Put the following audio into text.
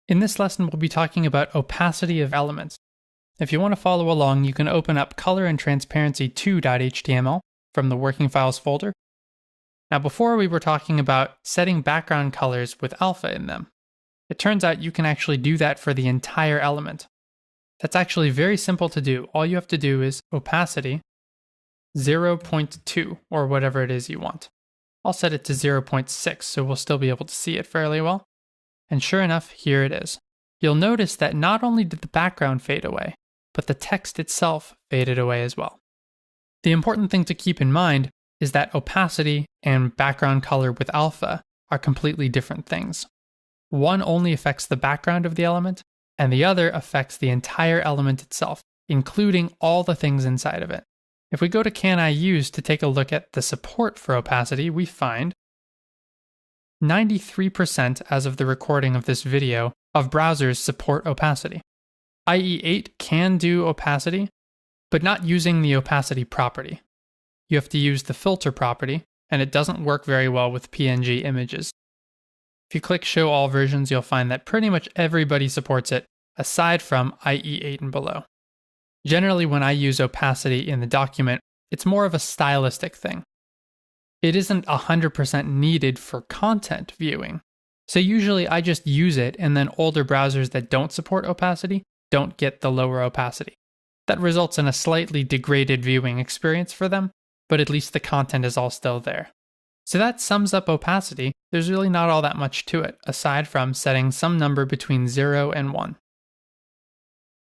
In this lesson, we'll be talking about opacity of elements. If you want to follow along, you can open up color and transparency 2.html from the working files folder. Now, before we were talking about setting background colors with alpha in them. It turns out you can actually do that for the entire element. That's actually very simple to do. All you have to do is opacity 0.2 or whatever it is you want. I'll set it to 0.6 so we'll still be able to see it fairly well. And sure enough, here it is. You'll notice that not only did the background fade away, but the text itself faded away as well. The important thing to keep in mind is that opacity and background color with alpha are completely different things. One only affects the background of the element, and the other affects the entire element itself, including all the things inside of it. If we go to Can I Use to take a look at the support for opacity, we find 93% as of the recording of this video of browsers support opacity. IE8 can do opacity, but not using the opacity property. You have to use the filter property, and it doesn't work very well with PNG images. If you click Show All Versions, you'll find that pretty much everybody supports it, aside from IE8 and below. Generally, when I use opacity in the document, it's more of a stylistic thing. It isn't 100% needed for content viewing, so usually I just use it, and then older browsers that don't support opacity don't get the lower opacity. That results in a slightly degraded viewing experience for them, but at least the content is all still there. So that sums up opacity. There's really not all that much to it, aside from setting some number between 0 and 1.